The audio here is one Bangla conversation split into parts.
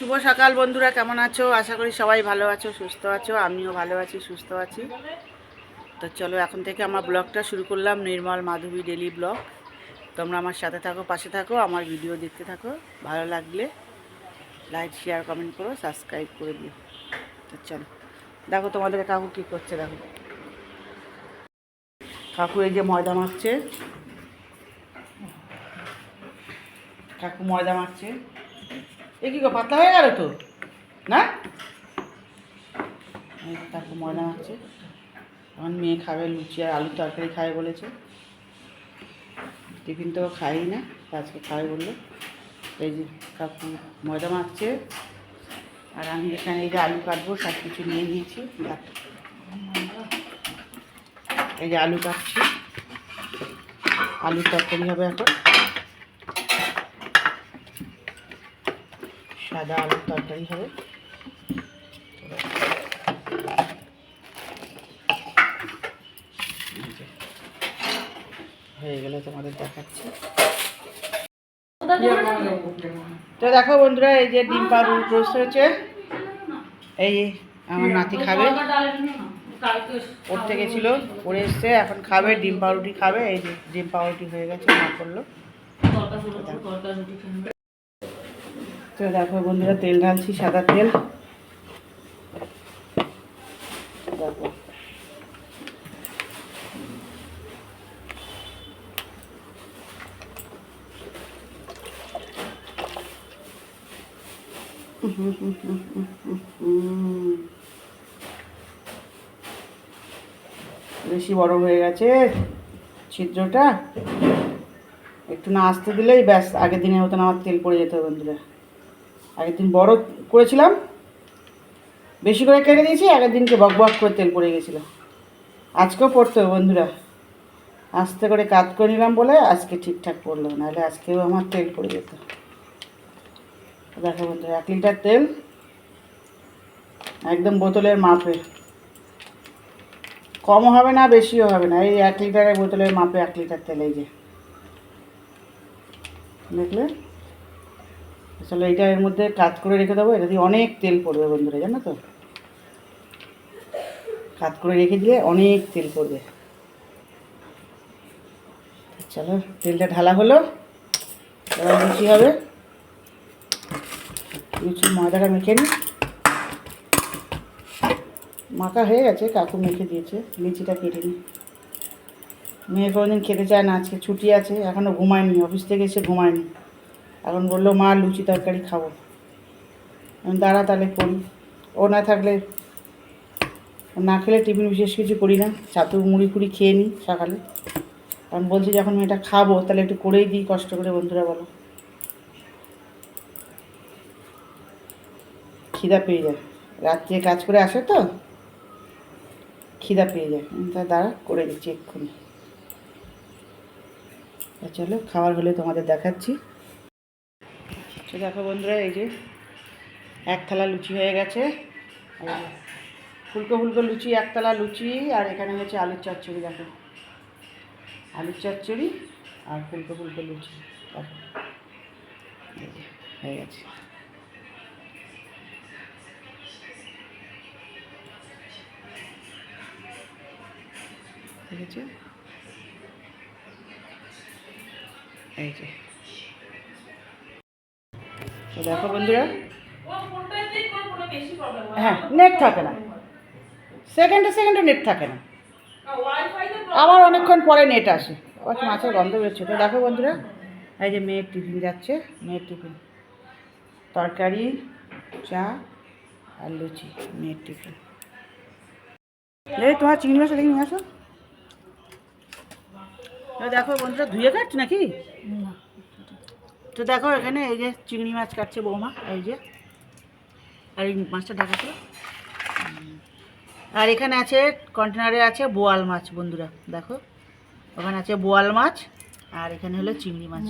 শুভ সকাল বন্ধুরা, কেমন আছো? আশা করি সবাই ভালো আছো, সুস্থ আছো। আমিও ভালো আছি, সুস্থ আছি। তো চলো এখন থেকে আমার ব্লগটা শুরু করলাম, নির্মল মাধবী ডেলি ব্লগ। তোমরা আমার সাথে থাকো, পাশে থাকো, আমার ভিডিও দেখতে থাকো। ভালো লাগলে লাইক, শেয়ার, কমেন্ট করো, সাবস্ক্রাইব করে দিও। তো চলো দেখো তোমাদের কাকু কী করছে। দেখো কাকু এই যে ময়দা মাখছে, কাকু ময়দা মাখছে। এ কি গো, পাতলা হয়ে গেল তো না? কাকু ময়দা মাখছে। আমার মেয়ে খাবে লুচি আর আলুর তরকারি খাবে বলেছে। টিফিন তো খাই না, আজকে খাবে বললো। এই যে কাকু ময়দা মাখছে, আর আমি এখানে এই যে আলু কাটবো, সব কিছু নিয়ে নিয়েছি। এই যে আলু কাটছি, আলুর তরকারি হবে এখন, সাদা আলুর তরকারি হবে। হয়ে গেলে তোমাদের দেখাচ্ছি। তো দেখো বন্ধুরা, এই যে ডিম পাউরুটি রোস্ট হয়েছে। এই আমার নাতি খাবে, পড়তে গেছিলো, পড়ে এসছে, এখন খাবে, ডিম পাউরুটি খাবে। এই যে ডিম পাউরুটি হয়ে গেছে, মা করলো। তো দেখো বন্ধুরা, তেল ঢালছি, সাদা তেল। দেখো বেশি বড় হয়ে গেছে ছিদ্রটা, একটু না আসতে দিলেই ব্যাস আগের দিনের মতন আমার তেল পড়ে যেত বন্ধুরা। আগের দিন বড় করেছিলাম, বেশি করে কেটে দিয়েছি, আগের দিনকে বক বক করে তেল পড়ে গেছিলো। আজকেও পড়তো বন্ধুরা, আস্তে করে কাজ করে নিলাম বলে আজকে ঠিকঠাক পড়লো, নাহলে আজকেও আমার তেল পড়ে যেত। দেখো বন্ধুরা, 1 লিটার তেল, একদম বোতলের মাপে, কমও হবে না বেশিও হবে না। এই 1 লিটারের বোতলের মাপে 1 লিটার তেল। এই যে দেখলে, আসলে এইটা এর মধ্যে কাজ করে রেখে দেবো, এটা দিয়ে অনেক তেল পড়বে বন্ধুরা, জানো তো? কাজ করে রেখে দিলে অনেক তেল পড়বে। চলো তেলটা ঢালা হলো, এবার লুচি হবে। লুচি ময়দাটা মেখে নিই, মাখা হয়ে গেছে, কাকু মেখে দিয়েছে। লুচিটা কেটে নিই। মেয়ে কোনোদিন খেতে চায় না, আজকে ছুটি আছে, এখনও ঘুমায়নি, অফিস থেকে এসে ঘুমায়নি। এখন বললো মা লুচি তরকারি খাবো। আমি দাঁড়া তাহলে করি, ও না থাকলে, না খেলে টিফিন বিশেষ কিছু করি না, ছাতু মুড়ি ফুড়ি খেয়ে নিই সকালে। কারণ বলছি যখন আমি এটা খাবো তাহলে একটু করেই দিই কষ্ট করে, বন্ধুরা বলো। খিদা পেয়ে যায়, রাত্রে কাজ করে আসে তো খিদা পেয়ে যায়। তা দাঁড়া করে দিচ্ছি এক্ষুনি। চলো খাবার হলে তোমাদের দেখাচ্ছি। তো দেখো বন্ধুরা, এই যে 1 থালা লুচি হয়ে গেছে। ফুলকো ফুলকো লুচি, 1 থালা লুচি, আর এখানে হচ্ছে আলুর চচ্চড়ি। দেখো আলুর চচ্চড়ি আর ফুলকো ফুলকো লুচি। দেখো এই যে হয়ে গেছে। ঠিক আছে, এই যে তো দেখো বন্ধুরা, হ্যাঁ নেট থাকে না, সেকেন্ডে নেট থাকে না, আবার অনেকক্ষণ পরে নেট আসে, আবার মাছের গন্ধ বেরোচ্ছে। তো দেখো বন্ধুরা, এই যে মেয়ের টিফিন যাচ্ছে, মেয়ের টিফিন তরকারি, চা আর লুচি, মেয়ের টিফিন। এই তোমার চিংড়ি মাছ দেখি নিয়ে আসো। দেখো বন্ধুরা, ধুয়ে কাটছি নাকি? তো দেখো এখানে এই যে চিংড়ি মাছ কাটছে বৌমা, এই যে, আর এই মাছটা ঢাকাছে। আর এখানে আছে কন্টেনারে আছে বোয়াল মাছ বন্ধুরা, দেখো ওখানে আছে বোয়াল মাছ, আর এখানে হলো চিংড়ি মাছ।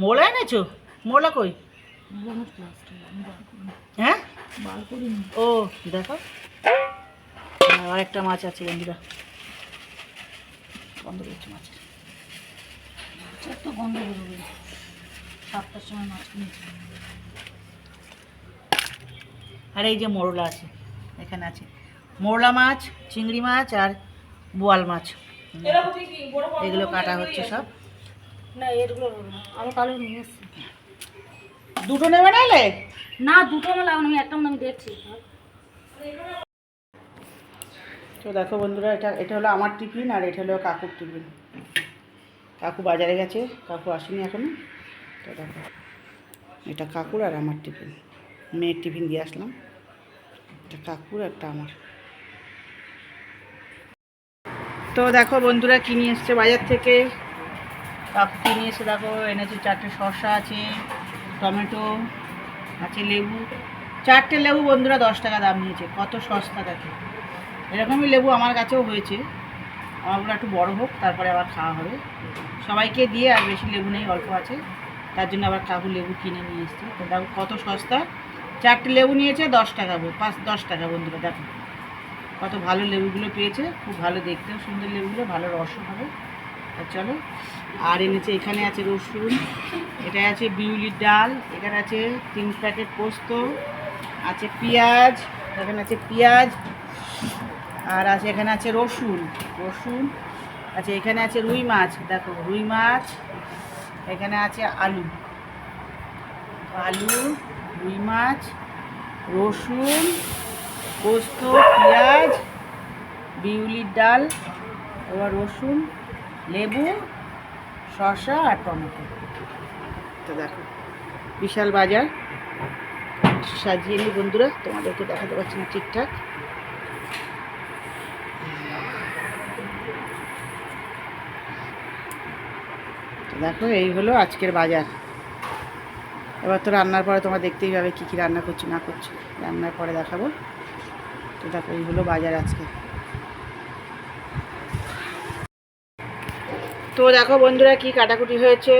মোলা এনেছো? মোলা কই? হ্যাঁ ও দেখো, আর একটা মাছ আছে বন্ধুরা, গন্ধ বেরোচ্ছে মাছের, তো গন্ধ বেরোবে। 7টার সময় মাছ কিনেছি। আর এই যে মোরলা আছে, এখানে আছে মোরলা মাছ, চিংড়ি মাছ আর বোয়াল মাছ, এগুলো কাটা হচ্ছে সব। না এগুলো আমি কালো নিয়ে এসেছি। দুটো নেবে নাইলে? না দুটো আমার লাগবে না, আমি একটা আমি দেখছি। তো দেখো বন্ধুরা, এটা হলো আমার টিফিন আর এটা হলো কাকুর টিফিন। কাকু বাজারে গেছে, কাকু আসেনি এখনো। তো দেখো এটা কাকুর আর আমার টিফিন, মেয়ের টিফিন দিয়ে আসলাম। এটা কাকুর, একটা আমার। তো দেখো বন্ধুরা কী নিয়ে এসছে বাজার থেকে। কাকু কী নিয়ে এসে দেখো, এনেছে 4টে শসা আছে, টমেটো আছে, লেবু। 4টে লেবু বন্ধুরা 10 টাকা দাম নিয়েছে, কত সস্তা দেখে। এরকমই লেবু আমার কাছেও হয়েছে, আমারগুলো একটু বড় হোক তারপরে আবার খাওয়া হবে। সবাইকে দিয়ে আর বেশি লেবু নেই, অল্প আছে, তার জন্য আবার কাকু লেবু কিনে নিয়ে এসছে। তো দেখো কত সস্তা, 4টে লেবু নিয়েছে 10 টাকা, 10 টাকা বন্ধুরা। দেখো কত ভালো লেবুগুলো পেয়েছে, খুব ভালো দেখতেও সুন্দর লেবুগুলো, ভালো রসও হবে। আর চলো, আর এনেছে এখানে আছে রসুন, এটা আছে বিউলির ডাল, এখানে আছে 3 প্যাকেট পোস্ত, আছে পেঁয়াজ, এখানে আছে পেঁয়াজ, আর আছে এখানে আছে রসুন আছে, এখানে আছে রুই মাছ, দেখো রুই মাছ, এখানে আছে আলু, রুই মাছ, রসুন, পোস্ত, পেঁয়াজ, বিউলির ডাল, এবার রসুন, লেবু, শসা আর টমেটো। তো দেখো বিশাল বাজার, সাজিয়ে নিই বন্ধুরা, তোমাদেরকে দেখাতে পারছি না ঠিকঠাক। তো দেখো এই হলো আজকের বাজার। এবার তো রান্নার পরে তোমরা দেখতেই পাবে কী কী রান্না করছি না করছি, রান্নার পরে দেখাবো। তো দেখো এই হলো বাজার আজকে। তো দেখো বন্ধুরা কি কাটাকুটি হয়েছে।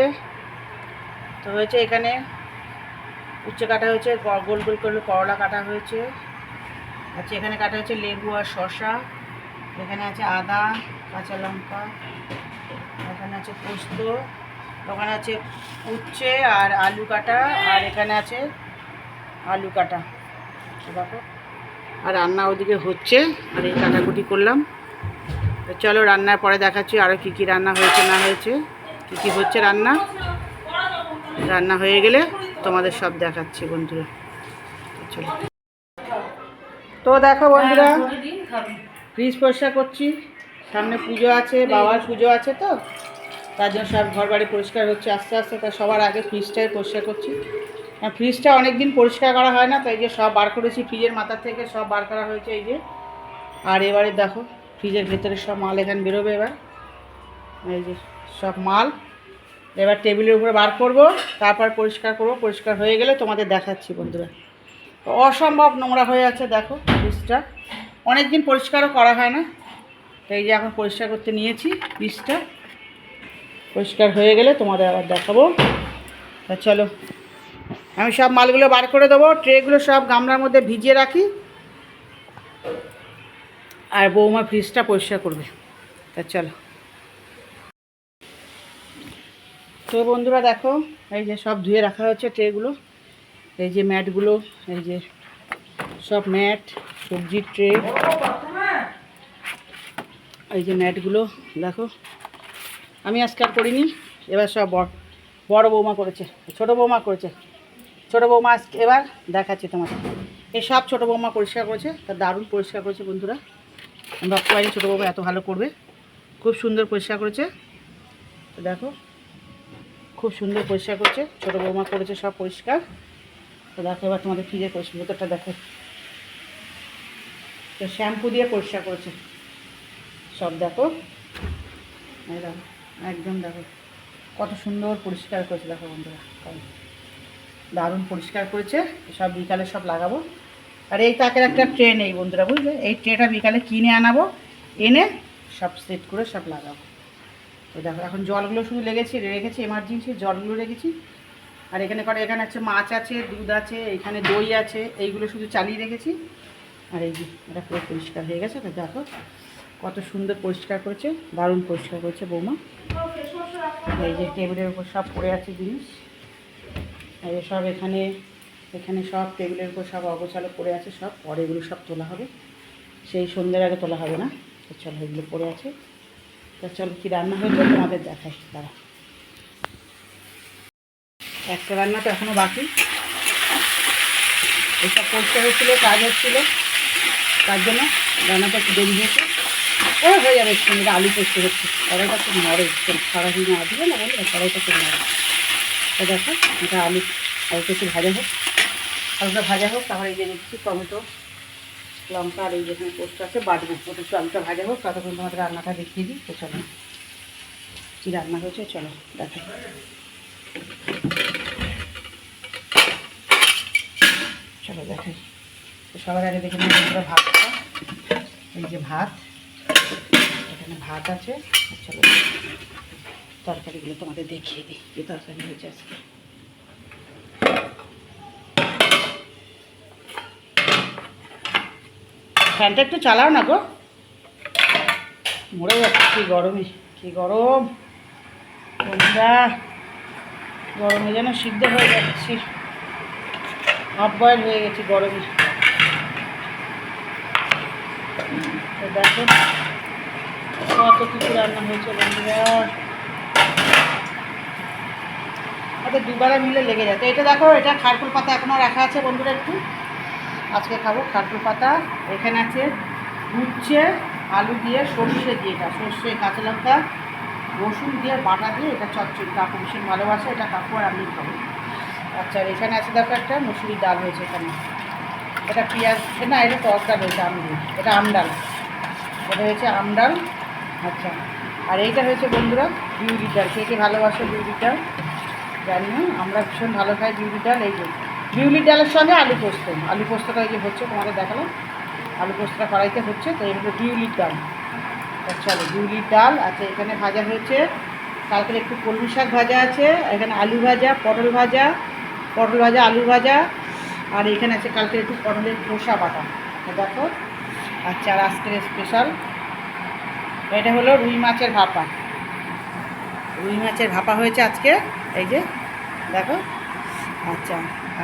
তো হয়েছে এখানে উচ্ছে কাটা হয়েছে, গোল গোল করে করলা কাটা হয়েছে, আচ্ছা এখানে কাটা হয়েছে লেবু আর শসা, এখানে আছে আদা, কাঁচা লঙ্কা, এখানে আছে পোস্ত, ওখানে আছে উচ্ছে আর আলু কাটা, আর এখানে আছে আলু কাটা। দেখো আর রান্না ওদিকে হচ্ছে, আর এই কাটাকুটি করলাম। তো চলো রান্নার পরে দেখাচ্ছি আরও কী কী রান্না হয়েছে না হয়েছে, কী কী হচ্ছে রান্না। রান্না হয়ে গেলে তোমাদের সব দেখাচ্ছি বন্ধুরা। চলো, তো দেখো বন্ধুরা ফ্রিজ পরিষ্কার করছি, সামনে পুজো আছে, বাবার পুজো আছে, তো তার জন্য সব ঘর বাড়ি পরিষ্কার হচ্ছে আস্তে আস্তে। তা সবার আগে ফ্রিজটাই পরিষ্কার করছি, ফ্রিজটা অনেক দিন পরিষ্কার করা হয় না, তাই যে সব বার করেছি, ফ্রিজের মাথা থেকে সব বার করা হয়েছে এই যে। আর এবারে দেখো ফ্রিজের ভেতরে সব মাল এখানে বেরোবে, এবার এই যে সব মাল এবার টেবিলের উপরে বার করব, তারপর পরিষ্কার করব। পরিষ্কার হয়ে গেলে তোমাদের দেখাচ্ছি বন্ধুরা। অসম্ভব নোংরা হয়ে আছে দেখো ফ্রিজটা, অনেক দিন পরিষ্কারও করা হয় না, এই যে এখন পরিষ্কার করতে নিয়েছি ফ্রিজটা। পরিষ্কার হয়ে গেলে তোমাদের আবার দেখাবো। তা চলো আমি সব মালগুলো বার করে দেবো, ট্রেগুলো সব গামলার মধ্যে ভিজিয়ে রাখি, আর বৌমা ফ্রিজটা পরিষ্কার করবে। তা চলো। তো বন্ধুরা দেখো এই যে সব ধুয়ে রাখা হচ্ছে ট্রেগুলো, এই যে ম্যাটগুলো, এই যে সব ম্যাট, সবজির ট্রে, এই যে ম্যাটগুলো দেখো। আমি আজকে আর করিনি, এবার সব বড় বৌমা করেছে, ছোটো বৌমা করেছে। ছোটো বৌমা আজকে এবার দেখাচ্ছি তোমাকে, এই সব ছোটো বৌমা পরিষ্কার করেছে, তা দারুণ পরিষ্কার করেছে বন্ধুরা। আমি ভাবতে পারিনি ছোটো বৌমা এত ভালো করবে, খুব সুন্দর পরিষ্কার করেছে। তো দেখো খুব সুন্দর পরিষ্কার করছে, ছোটো বৌমা করেছে সব পরিষ্কার। তো দেখো এবার তোমাদের ফ্রিজের পরিষ্কার ভেতরটা দেখো, তো শ্যাম্পু দিয়ে পরিষ্কার করেছে সব। দেখো এই দেখো একদম দেখো কত সুন্দর পরিষ্কার করেছে, দেখো বন্ধুরা দারুণ পরিষ্কার করেছে। সব বিকালে সব লাগাবো। আর এই তাকের একটা ট্রে নেই বন্ধুরা, বুঝলে, এই ট্রেটা বিকালে কিনে আনাবো, এনে সব সেট করে সব লাগাবো। তো দেখো এখন জলগুলো শুধু রেখেছি এমার্জেন্সি জলগুলো রেখেছি। আর এখানে এখানে আছে মাছ আছে, দুধ আছে, এখানে দই আছে, এইগুলো শুধু চালিয়ে রেখেছি। আর এই যে এটা পুরো পরিষ্কার হয়ে গেছে। তো দেখো কত সুন্দর পরিষ্কার করেছে, দারুণ পরিষ্কার করেছে বৌমা। এই যে টেবিলের উপর সব পড়ে আছে জিনিস, এই সব এখানে এখানে সব টেবিলের উপর সব অগোছালো পড়ে আছে, সব পরে এগুলো সব তোলা হবে, সেই সন্ধ্যের আগে তোলা হবে না। তো চলো এগুলো পড়ে আছে, তো চলো কী রান্না হয়েছে তোমাদের দেখাই দাঁড়া। একটা রান্না তো এখনও বাকি, এসব করতে হচ্ছিলো, কাজ হচ্ছিলো, তার জন্য রান্নাটা একটু দেরি হয়েছে। ও হয়ে যাবে একটু, আলু পোস্ত হচ্ছে, কড়াইটা খুব নড়ে, সারাদিন না দিবে না বলে কড়াইটা খুব নড়ে। তো দেখো এটা আলুটা একটু ভাজা হোক, আলুটা ভাজা হোক, তারপরে এই যে দিচ্ছি টমেটো, লঙ্কা, আর এই যেখানে পোস্ত আছে বাটবো, ওটা একটু আলুটা ভাজা হোক, ততক্ষণ তোমাদের রান্নাটা দেখিয়ে দিই। তো চলো কী রান্না হয়েছে চলো দেখো। চলো দেখাই। তো সবার আগে দেখে নিই ভাতটা, এই যে ভাত, এখানে ভাত আছে। চলো তরকারিগুলো তোমাদের দেখিয়ে দিই যে তরকারি হয়েছে আজকে। ফ্যানটা একটু চালাও না গো, মরে যাচ্ছে কী গরমে, কী গরম বন্ধুরা, গরমে যেন সিদ্ধ হয়ে যাচ্ছি, হাফ বয়েল হয়ে গেছি গরমে। দেখো কত কিছু রান্না হয়েছে বন্ধুরা, আচ্ছা দুবারে মিলে লেগে যাচ্ছে। এটা দেখো, এটা খারকুল পাতা এখনও রাখা আছে বন্ধুরা, একটু আজকে খাবো খারকুল পাতা। এখানে আছে উচ্ছে আলু দিয়ে সর্ষে দিয়ে, এটা সর্ষে কাঁচা লঙ্কা রসুন দিয়ে বাটা দিয়ে, এটা চচ্চড়ি, কাকু ভীষণ ভালোবাসে, এটা কাকু আর আমি খাবো। আচ্ছা আর এখানে আছে দেখো একটা মুসুরির ডাল হয়েছে এখানে, এটা পেঁয়াজ না, এটা তরকা হয়েছে আম দিয়ে, এটা আমডাল, এটা হয়েছে আমডাল। আচ্ছা আর এইটা হয়েছে বন্ধুরা বিউলির ডাল, কে কে ভালোবাসে বিউলির ডাল জানি না, আমরা ভীষণ ভালো খাই বিউলির ডাল। এই যে বিউলির ডালের সঙ্গে আলু পোস্ত, আলু পোস্তটা এই যে হচ্ছে তোমাদের দেখালাম, আলু পোস্তটা কড়াইতে হচ্ছে, তো এটা বিউলির ডাল। চলো বিউলির ডাল। আচ্ছা এখানে ভাজা হয়েছে, কালকের একটু কলমি শাক ভাজা আছে, এখানে আলু ভাজা, পটল ভাজা, আলু ভাজা, আর এখানে আছে কালকের একটু পটলের খোসা বাটা, দেখো। আচ্ছা আর আজকের স্পেশাল এটা হলো রুই মাছের ভাপা, রুই মাছের ভাপা হয়েছে আজকে, এই যে দেখো। আচ্ছা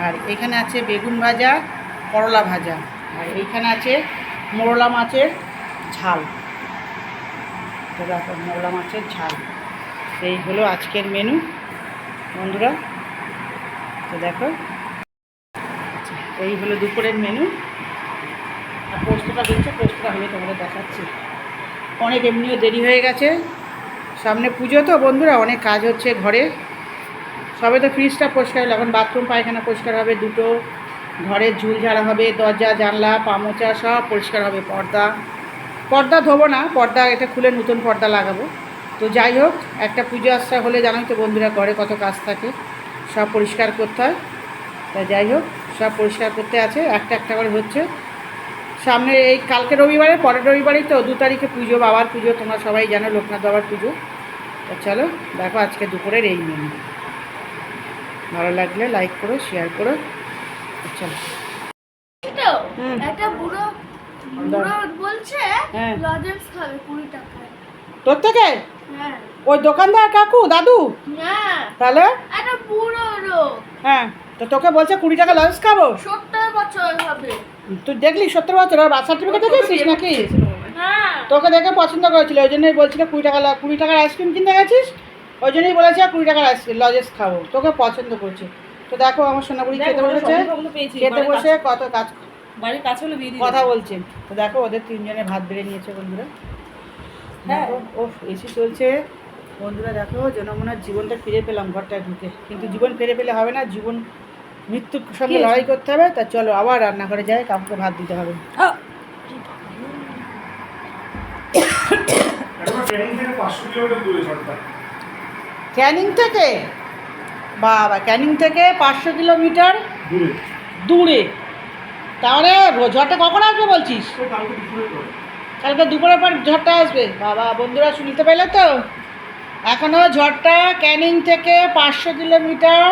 আর এখানে আছে বেগুন ভাজা, করলা ভাজা, আর এইখানে আছে মোরলা মাছের ঝাল, তো দেখো মোরলা মাছের ঝাল। এই হলো আজকের মেনু বন্ধুরা, তো দেখো। আচ্ছা এই হলো দুপুরের মেনু, আর পোস্তটা হচ্ছে, পোস্তটা হলে তোমাদের দেখাচ্ছি। অনেক এমনিও দেরি হয়ে গেছে, সামনে পুজো তো বন্ধুরা, অনেক কাজ হচ্ছে ঘরে, সবে তো ফ্রিজটা পরিষ্কার হলো, এখন বাথরুম পায়খানা পরিষ্কার হবে, দুটো ঘরের ঝুল ঝাড়া হবে, দরজা জানলা পামোচা সব পরিষ্কার হবে, পর্দা ধোবো না, পর্দা এটা খুলে নতুন পর্দা লাগাবো। তো যাই হোক, একটা পুজো আশ্রা হলে জানোই তো বন্ধুরা ঘরে কত কাজ থাকে, সব পরিষ্কার করতে হয়। তা যাই হোক সব পরিষ্কার করতে আছে, একটা একটা করে হচ্ছে। সামনে এই কালকে রবিবারে, পরের রবিবারেই তো 2 তারিখে পুজো, বাবার পুজো, তোমরা সবাই জানো লোকনাথ বাবার পুজো। তো চলো দেখো আজকে দুপুরের এই মেনু, ভালো লাগলে লাইক করো, শেয়ার করো। চলো একটা বুড়ো বলছে লজেন্স খাবে 20 টাকায়। তোর থেকে হ্যাঁ ওই দোকানদার কাকু দাদু? হ্যাঁ তাহলে একটা বুড়ো লোক, হ্যাঁ, তো তোকে বলছে 20 টাকা লঞ্চ খাবো, 70 বছর হবে। তুই দেখলি 70 বছর, আর বার্থ সার্টিফিকেট দেখেছিস নাকি? হ্যাঁ তোকে দেখে পছন্দ করেছিল, ওই জন্যই বলছিল 20 টাকার আইসক্রিম কিনতে গেছিস, ওই জন্যই বলেছে 20 টাকার আইসক্রিম লজেস খাবো, তোকে পছন্দ করছে। তো দেখো আমার সোনাপুরি খেতে বসেছে, খেতে বসে কত কাজ বাড়ির কাছে হলে দিয়ে কথা বলছে। তো দেখো ওদের 3 জনে ভাত বেড়ে নিয়েছে বন্ধুরা, হ্যাঁ ও এসি চলছে বন্ধুরা। দেখো যেন মনে হয় জীবনটা ফিরে পেলাম ঘরটায় ঢুকে, কিন্তু জীবন ফিরে পেলে হবে না, জীবন মৃত্যুর সঙ্গে লড়াই করতে হবে। তা চলো আবার রান্নাঘরে যাই, কাউকে ভাত দিতে হবে। ক্যানিং থেকে বাবা, ক্যানিং থেকে 500 কিলোমিটার দূরে, তাহলে ঝড়টা কখন আসবে বলছিস? কালকে দুপুরের পর ঝড়টা আসবে। বাবা বন্ধুরা শুনতে পেলে তো, এখনও ঝড়টা ক্যানিং থেকে 500 কিলোমিটার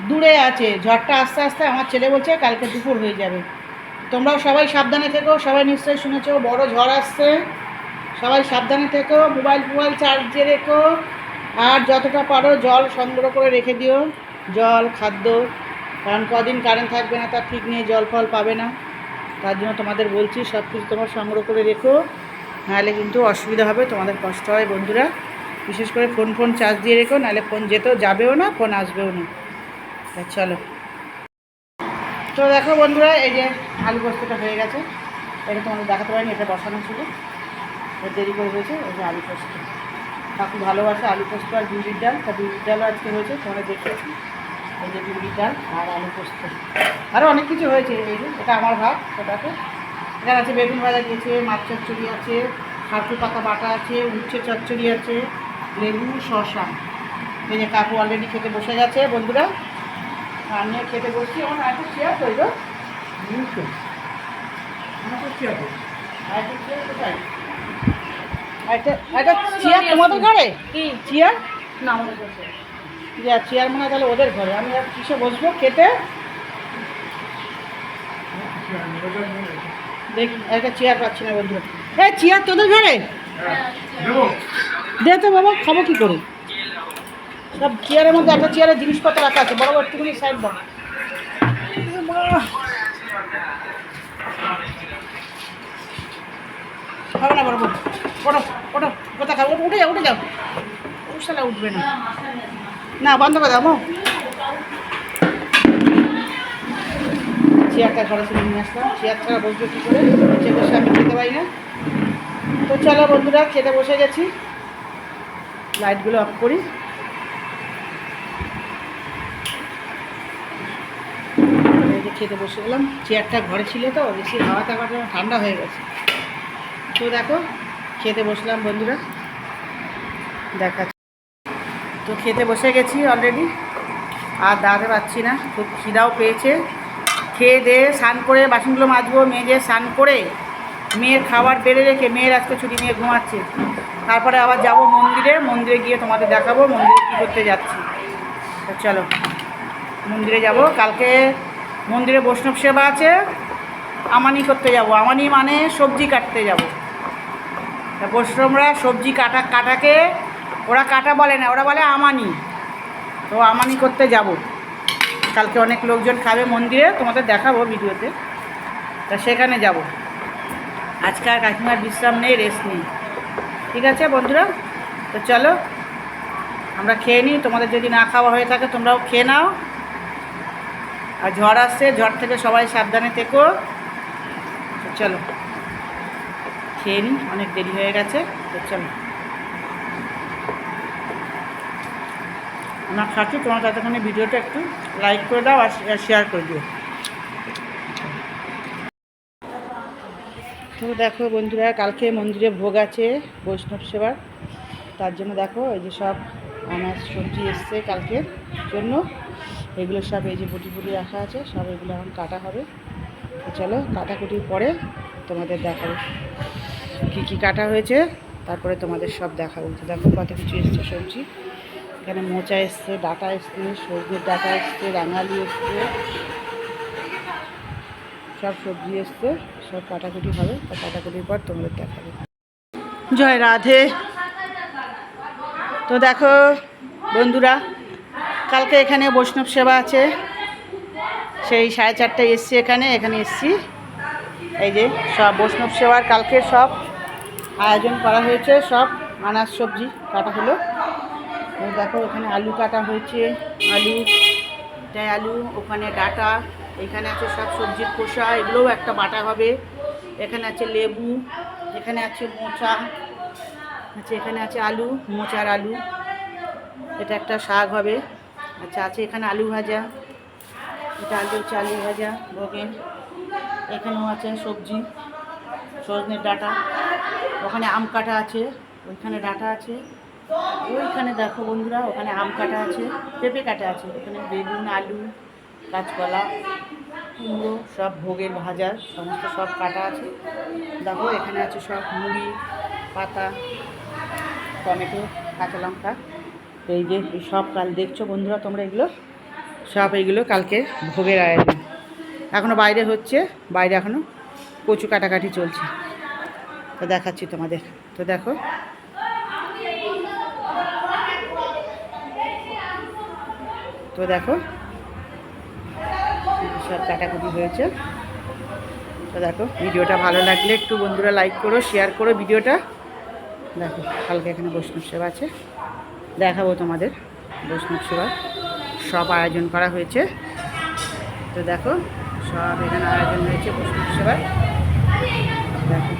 দূরে আছে, ঝড়টা আস্তে আস্তে, আমার ছেলে বলছে কালকে দুপুর হয়ে যাবে। তোমরাও সবাই সাবধানে থেকো, সবাই নিশ্চয়ই শুনেছো বড় ঝড় আসছে, সবাই সাবধানে থেকো, মোবাইল চার্জে রেখো, আর যতটা পারো জল সংগ্রহ করে রেখে দিও, জল খাদ্য কারণ কদিন কারেন্ট থাকবে না তার ঠিক নেই, জল ফল পাবে না। তার জন্য তোমাদের বলছি সব কিছু তোমার সংগ্রহ করে রেখো, নাহলে কিন্তু অসুবিধা হবে, তোমাদের কষ্ট হয় বন্ধুরা। বিশেষ করে ফোন চার্জ দিয়ে রেখো, নাহলে ফোন যেতেও যাবেও না, ফোন আসবেও না। তা চলো, তো দেখো বন্ধুরা, এই যে আলু পোস্তটা হয়ে গেছে। এটা তোমাদের দেখাতে পারিনি, এটা বসানো ছিল, দেরি করে হয়েছে। এই যে আলু পোস্ত, কাকু ভালোবাসে আলু পোস্ত আর বিউলির ডাল, তা বিউলির ডালও আজকে হয়েছে, তোমরা দেখিয়েছি। এই যে বিউলির ডাল আর আলু পোস্ত, আরও অনেক কিছু হয়েছে। এই যে এটা আমার ভাত, ওটাকে এখানে আছে বেগুন ভাজা দিয়েছে, মাছ চচ্চড়ি আছে, খাটু পাতা বাটা আছে, উচ্ছে চচ্চড়ি আছে, লেবু শসা। এই যে কাকু অলরেডি খেতে বসে গেছে বন্ধুরা, আমিও খেতে বসছি। আমার একটা চেয়ার তৈরি, একটা চেয়ার তোমাদের ঘরে? কি চেয়ার না আমাদের বসে চেয়ার মনে হয় তাহলে ওদের ঘরে। আমি আর কিসে বসবো খেতে? দেখি একটা চেয়ার পাচ্ছি না বন্ধুরা। এই চেয়ার তোদের ঘরে দে তো বাবা, খাবো কী করে? সব চেয়ারের মধ্যে একটা চেয়ারের জিনিসপত্র রাখা আছে, বড় বড় একটুখানি সাইড দাও। খাবো না বড়, ওটো ওটো, কোথা খাবো? উঠে যাও, উঠে যাও। শালা উঠবে না, না বন্ধ করে দাও। চেয়ারটা ঘরে ছিল নিয়ে আসলাম, চেয়ার ছাড়া বসবে কী করে? নিচে বসে আমি খেতে পারি না। তো চলো বন্ধুরা, খেতে বসে গেছি। লাইটগুলো অফ করি। এই যে খেতে বসে গেলাম, চেয়ারটা ঘরে ছিল তো, বেশি হাওয়া টাওয়াটা ঠান্ডা হয়ে গেছে। তো দেখো খেতে বসলাম বন্ধুরা, দেখাচ্ছি। তো খেতে বসে গেছি অলরেডি, আর দাঁড়াতে পারছি না, খুব খিদাও পেয়েছে। খেয়ে দিয়ে স্নান করে বাসনগুলো মাজবো, মেজে স্নান করে মেয়ের খাবার বেড়ে রেখে, মেয়ের আজকে ছুটি নিয়ে ঘুমাচ্ছে। তারপরে আবার যাব মন্দিরে গিয়ে তোমাদের দেখাবো মন্দিরে কী করতে যাচ্ছি। তো চলো মন্দিরে যাব। কালকে মন্দিরে বৈষ্ণব সেবা আছে, আমানি করতে যাব। আমানি মানে সবজি কাটতে যাব। বৈষ্ণবরা সবজি কাটাকে ওরা কাটা বলে না, ওরা বলে আমানি। তো আমানি করতে যাব কালকে, অনেক লোকজন খাবে মন্দিরে, তোমাদের দেখাবো ভিডিওতে। তা সেখানে যাব। আজকে আর কাকিমার বিশ্রাম নেই, রেস্ট নেই, ঠিক আছে বন্ধুরা? তো চলো আমরা খেয়ে নিই, তোমাদের যদি না খাওয়া হয়ে থাকে তোমরাও খেয়ে নাও। আর ঝড় আসছে, ঝড় থেকে সবাই সাবধানে থেকো। তো চলো খেয়ে নিই, অনেক দেরি হয়ে গেছে। তো চলো আমরা খাচ্ছি, তোমার ততক্ষণে ভিডিওটা একটু লাইক করে দাও আর শেয়ার করে দিও। তো দেখো বন্ধুরা, কালকে মন্দিরে ভোগ আছে বৈষ্ণব সেবার, তার জন্য দেখো এই যে সব আনাজ সবজি এসছে কালকের জন্য। এগুলো সব এই যে বুটি রাখা আছে, সব এগুলো এখন কাটা হবে। তো চলো কাটাকুটির পরে তোমাদের দেখাবো কী কী কাটা হয়েছে, তারপরে তোমাদের সব দেখাবো। তো দেখো কত কিছু এসছে সবজি, এখানে মোচা এসছে, ডাঁটা এসছে, সবজির ডাঁটা এসছে, রাঙালি এসছে, সব সবজি এসছে, সব কাটাকুটি হবে। তো কাটাকুটির পর তোমাদের দেখাবো। জয় রাধে। তো দেখো বন্ধুরা, কালকে এখানে বৈষ্ণব সেবা আছে, সেই 4:30টায় এসছি এখানে এসছি। এই যে সব বৈষ্ণব সেবার কালকে সব আয়োজন করা হয়েছে, সব আনাজ সবজি কাটা হলো। দেখো এখানে আলু কাটা হয়েছে, আলু, ওখানে ডাঁটা, এখানে আছে সব সবজির খোসা, এগুলোও একটা বাটা হবে। এখানে আছে লেবু, এখানে আছে মোচা আছে, এখানে আছে আলু, মোচার আলু, এটা একটা শাক হবে। আচ্ছা আছে এখানে আলু ভাজা, এটা আলু ভাজা ভোগের। এখানেও আছে সবজি, সজনের ডাঁটা, ওখানে আম কাটা আছে, ওইখানে ডাঁটা আছে, ওইখানে দেখো বন্ধুরা ওখানে আম কাটা আছে, পেঁপে কাটা আছে, ওখানে বেগুন, আলু, কাঁচকলা, কুমড়ো, সব ভোগের ভাজার সমস্ত সব কাটা আছে। দেখো এখানে আছে সব মুড়ি, পাতা, টমেটো, কাঁচা লঙ্কা। এই যে সব কাল দেখছো বন্ধুরা তোমরা, এগুলো সব এইগুলো কালকে ভোগের আয়োজন। এখনও বাইরে হচ্ছে, বাইরে এখনও কচু কাটাকাটি চলছে। তো দেখাচ্ছি তোমাদের। তো দেখো সব কাটাকুটি হয়েছে। তো দেখো, ভিডিওটা ভালো লাগলে একটু বন্ধুরা লাইক করো, শেয়ার করো ভিডিওটা। দেখো কালকে এখানে বৈষ্ণব সেবা আছে, দেখাবো তোমাদের বৈষ্ণব সেবার সব আয়োজন করা হয়েছে। তো দেখো সব এখানে আয়োজন হয়েছে বৈষ্ণব সেবার। দেখো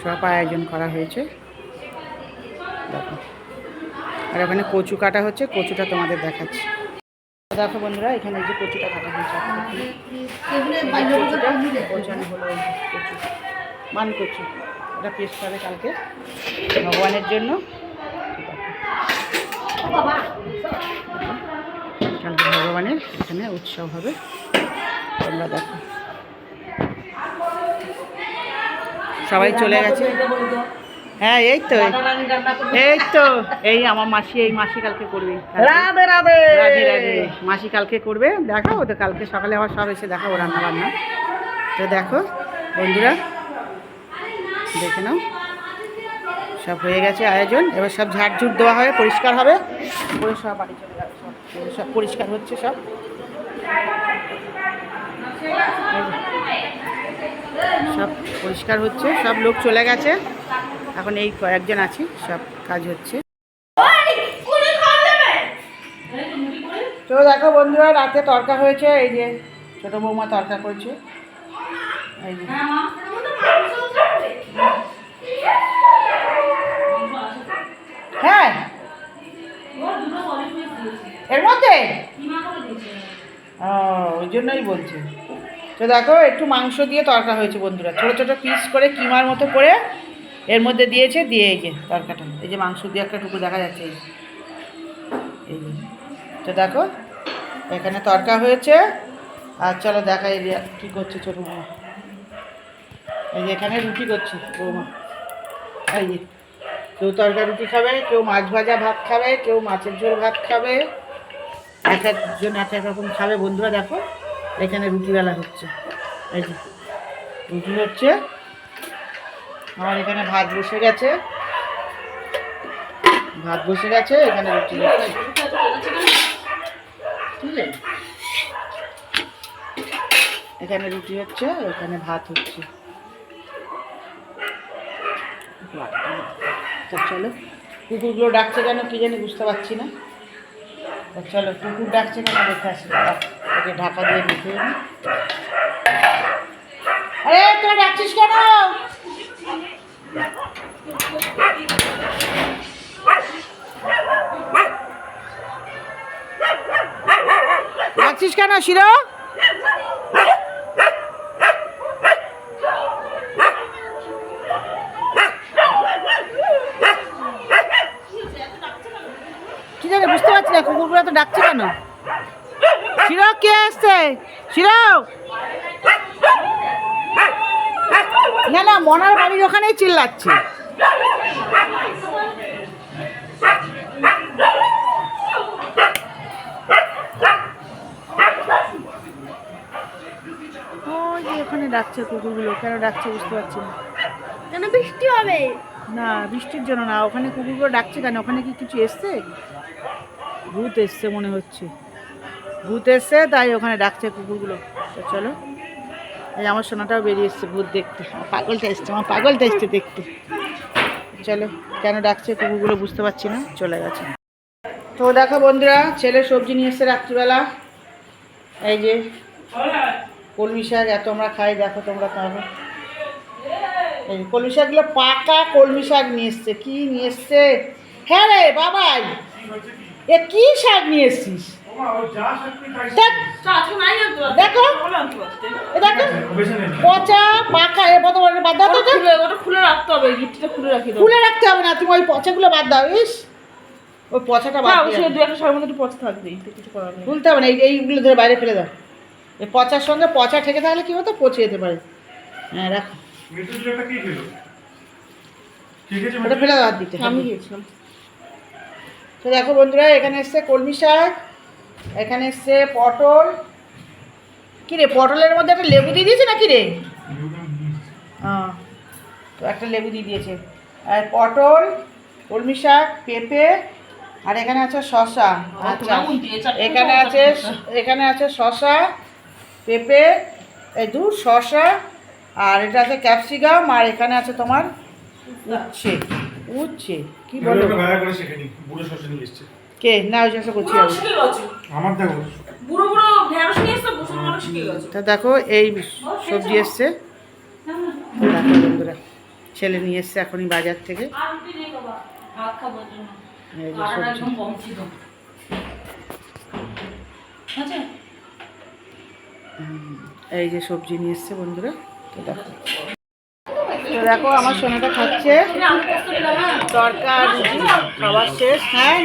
সব আয়োজন করা হয়েছে। দেখো আর ওখানে কচু কাটা হচ্ছে, কচুটা তোমাদের দেখাচ্ছি। দেখো বন্ধুরা, এখানে যে কচুটা কাটা হয়েছে, কচু মান কচু, ওটা পেস্ট হবে কালকে ভগবানের জন্য। কালকে ভগবানের এখানে উৎসব হবে, তোমরা দেখো। সবাই চলে গেছে। হ্যাঁ এই তো এই আমার মাসি, এই মাসি কালকে করবে। রাধে রাধে রাধে রাধে। মাসি কালকে করবে, দেখাও তো কালকে সকালে আবার সব এসে দেখাবো রান্না বান্না। তো দেখো বন্ধুরা, দেখে নাও সব হয়ে গেছে আয়োজন। এবার সব ঝাড়ঝুট দেওয়া হবে, পরিষ্কার হবে, করে সব বাড়ি চলে যাবে। সব পরিষ্কার হচ্ছে, সব সব পরিষ্কার হচ্ছে, সব লোক চলে গেছে, এখন এই কয়েকজন আছি, সব কাজ হচ্ছে। তো দেখো বন্ধুরা, রাতে তরকা হয়েছে, এই যে ছোটো বৌমা তরকা করেছে, এই যে হ্যাঁ এর মধ্যে ওই জন্যই বলছি। তো দেখো একটু মাংস দিয়ে তরকা হয়েছে বন্ধুরা, ছোটো ছোটো পিস করে কিমার মতো করে এর মধ্যে দিয়েছে, দিয়ে এই যে তরকাটা, এই যে মাংস দিয়ে একটা টুকু দেখা যাচ্ছে, এই যে। তো দেখো এখানে তরকা হয়েছে। আর চলো দেখা, এই যে কী করছে ছোটো বৌমা, এই যে এখানে রুটি করছে বৌমা। এই যে কেউ তরকা রুটি খাবে, কেউ মাছ ভাজা ভাত খাবে, কেউ মাছের ঝোল ভাত খাবে, এক একজন এক এক রকম খাবে বন্ধুরা। দেখো এখানে রুটিবেলা হচ্ছে, এই যে রুটি হচ্ছে, আমার এখানে ভাত বসে গেছে, এখানে রুটি হচ্ছে, ঠিক আছে, এখানে রুটি হচ্ছে, এখানে ভাত হচ্ছে। তা চলো, কুকুরগুলো ডাকছে কেন কি জানি বুঝতে পারছি না। তা চলো, কুকুর ডাকছে কেন দেখে আসি, ওকে ঢাকা দিয়ে নিতে হবে। আরে তোরা ডাকছিস কেন? ডাকছিস কেন শিরো? কি জানি বুঝতে পারছি না, কুকুরগুলো তো ডাকছে কেন? শিরো কে আসছে? শিরো না না, মনার বাড়ির ওখানেই চিল্লাচ্ছে। ওই যে ওখানে ডাকছে কুকুরগুলো, কেন ডাকছে বুঝতে পারছি না। কেন বৃষ্টি হবে? না বৃষ্টির জন্য না, ওখানে কুকুরগুলো ডাকছে কেন? ওখানে কি কিছু এসছে? ভূত এসছে মনে হচ্ছে, ভূত এসছে তাই ওখানে ডাকছে কুকুরগুলো। তো চলো, এই আমার সোনাটাও বেরিয়ে এসছে ভূত দেখতে, আমার পাগলটা এসছে দেখতে। চলো, কেন ডাকছে কুকুরগুলো বুঝতে পারছি না, চলে গেছে। তো দেখো বন্ধুরা, ছেলে সবজি নিয়ে এসছে রাত্রিবেলা, এই যে কলমি শাক, এত আমরা খাই, দেখো তোমরা খাবে। এই কলমি শাকগুলো পাকা কলমি শাক নিয়ে এসছে। কি নিয়ে এসছে? হ্যাঁ রে বাবাই, এ কি শাক নিয়ে এসছিস? দেখো পচা পাকা, এ কত বাদ দাও, খুলে রাখতে হবে, গিটটা খুলে রাখি, খুলে রাখতে হবে না, তুমি ওই পচাগুলো বাদ দাও। ইস ওই পচাটা বাদ দাও, দু একটা সময়ের মধ্যে পচা থাকবে, কিছু করার নেই, খুলতে হবে না, এইগুলো ধরে বাইরে ফেলে দাও। এই পচার সঙ্গে পচা ঠেকে থাকলে কি হতো, পচে যেতে পারে। হ্যাঁ রাখো, ওটা ফেলে দাও, হাত দিতে আমি গিয়েছিলাম। তো দেখো বন্ধুরা, এখানে এসছে কলমি শাক, এখানে এসছে পটল। কী রে, পটলের মধ্যে একটা লেবু দিয়ে দিয়েছে নাকি রে? হ্যাঁ, তো একটা লেবু দিয়ে দিয়েছে। আর পটল, কলমি শাক, পেঁপে, আর এখানে আছে শসা। আচ্ছা, এখানে আছে শসা, পেঁপে, শসা, আর এটা আছে ক্যাপসিকাম, আর এখানে আছে তোমার উচ্ছে কি বলো কে না ওই শসা করছি আমার দেখো বুড়ো বুড়ো ঢেঁড়স নিয়ে এসে বসে মানুষ শিখে গেছে। তা দেখো এই সবজি এসছে, দেখো বন্ধুরা ছেলে নিয়ে এসছে এখনই বাজার থেকে। এই যে সবজি। এই যে সবজি নিয়ে এসছে বন্ধুরা। তো দেখো আমার সোনাটা খাচ্ছে তরকা রুটি, খাবার শেষ। হ্যাঁ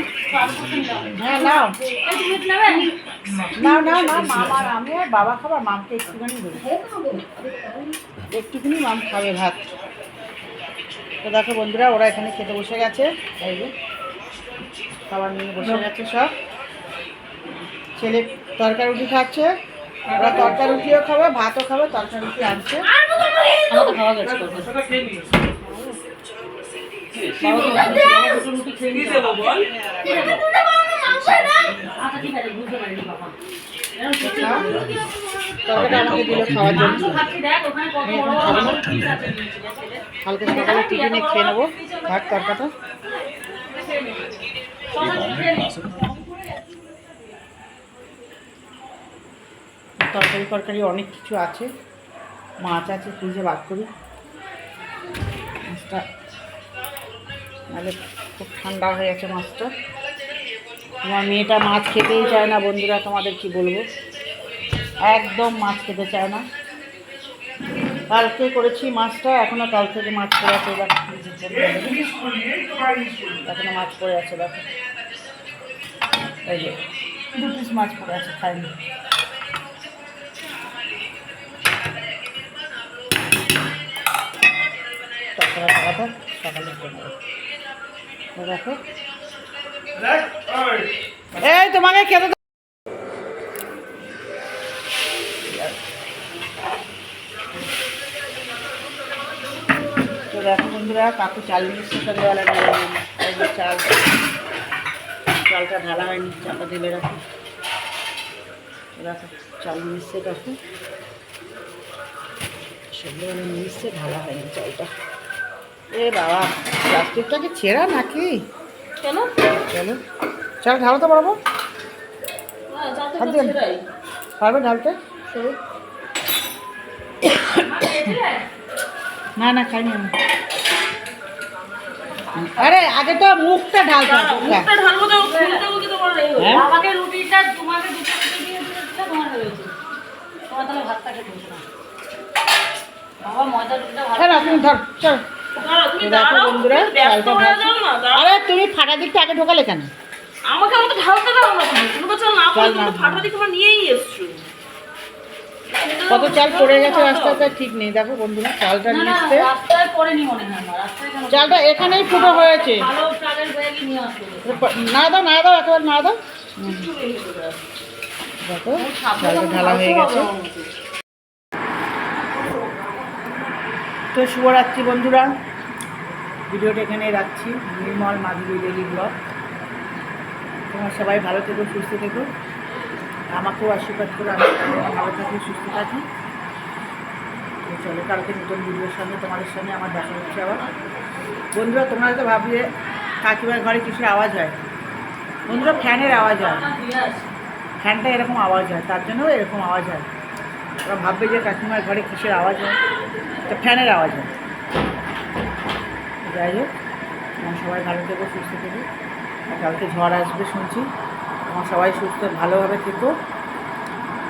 হ্যাঁ নাও নাও নাও নাও, মাম আর আমি আর বাবা খাবার, মামকে একটুখানি দেবো, একটুখানি মাম খাবে ভাত। তো দেখো বন্ধুরা ওরা এখানে খেতে বসে গেছে, এই যে খাবার নিয়ে বসে গেছে সব। ছেলে তরকা রুটি খাচ্ছে, ওরা তরকা রুটিও খাবে ভাতও খাবে, তরকা রুটি আনছে। খাওয়া গেছে তরকাটা আমাকে দিল খাওয়ার জন্য, হালকা সকালে টিফিনে খেয়ে নেবো ভাত তরকাটা। তরকারি অনেক কিছু আছে, মাছ আছে ফ্রিজে বার করি, মাছটা নাহলে খুব ঠান্ডা হয়ে গেছে মাছটা। আমার মেয়েটা মাছ খেতেই চায় না বন্ধুরা, তোমাদের কি বলবো, একদম মাছ খেতে চায় না। কালকে করেছি মাছটা, এখনও কাল থেকে মাছ পড়ে আছে, এখনো মাছ পড়ে আছে দেখো, এই যে 2 পিস মাছ পড়ে আছে, খাইনি। দেখো এই তোমাকে খেতে তো দেখো বন্ধুরা কাকু চাল নিয়ে এসছে সকালবেলা, চালটা ঢালা হয়নি, চালটা ঢেলে রাখো। দেখো চাল নিয়ে এসছে কাকু, সকালবেলা নিয়ে এসছে, ঢালা হয়নি চালটা। এ বাবা প্লাস্টিকটা কি ছেঁড়া নাকি? চলো চলো চাল ঢালো তো পারবো, পারবে ঢালতে? না না খাইনি আমি। আরে আগে তো মুখটা ঢালতে হবে। আমাকে রুটিটা তোমাকে দুটো রুটি দিয়ে দিলে তোমার হয়ে গেছে, তোমার তাহলে ভাতটা খেতে হবে না বাবা, ময়দা রুটিটা ভালো। তুমি ধর চল। দেখো বন্ধুরা চালটা ঢালছি। আরে তুমি ফাটা দিকটা আগে ঢোকালে কেন? আমাকে আমাকে ঢালতে দাও না, তুমি তো চাল না করে তুমি তো ফাটা দিকে আমার নিয়েই এসছো। কত চাল পড়ে গেছে রাস্তাতে ঠিক নেই। দেখো বন্ধুরা চালটা নিয়ে এসছে, রাস্তায় পড়েনি মনে হয় আমার, রাস্তায় কেন চালটা এখানেই ফুটো হয়েছে। ভালো চালের ব্যাগই নিয়ে আসবে, না দাও না দাও, একেবারে না দাও। দেখো চালটা ঢালা হয়ে গেছে। তো শুভরাত্রি বন্ধুরা, ভিডিওটা এখানে রাখছি। নির্মল মাধুরী ডেইলি ব্লগ। তোমার সবাই ভালো থেকো, সুস্থ থেকো, আমাকেও আশীর্বাদ করো আমি ভালো থাকি, সুস্থ থাকি। তো চলো কালকে নতুন ভিডিওর সঙ্গে তোমাদের সঙ্গে আমার দেখা হচ্ছে আবার। বন্ধুরা তোমরা তো ভাববে কাকিমার ঘরে কিসের আওয়াজ হয়, বন্ধুরা ফ্যানের আওয়াজ হয়, ফ্যানটা এরকম আওয়াজ হয়, তার জন্য এরকম আওয়াজ হয়। ওরা ভাববে যে কাকিমার ঘরে কিসের আওয়াজ হয়, তো ফ্যানের আওয়াজ হয়। যাই হোক আমার সবাই ভালো থেকো, সুস্থ থেকো। কালকে ঝড় আসবে শুনছি, আমার সবাই সুস্থ ভালোভাবে থেকো,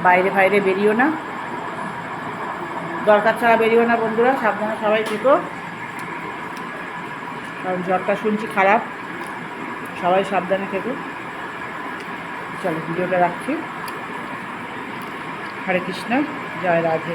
বাইরে বাইরে বেরিও না, দরকার ছাড়া বেরিও না বন্ধুরা, সাবধানে সবাই থেকো, কারণ জ্বরটা শুনছি খারাপ, সবাই সাবধানে থেকো। চলো ভিডিওটা রাখছি। হরে কৃষ্ণ, জয় রাধে।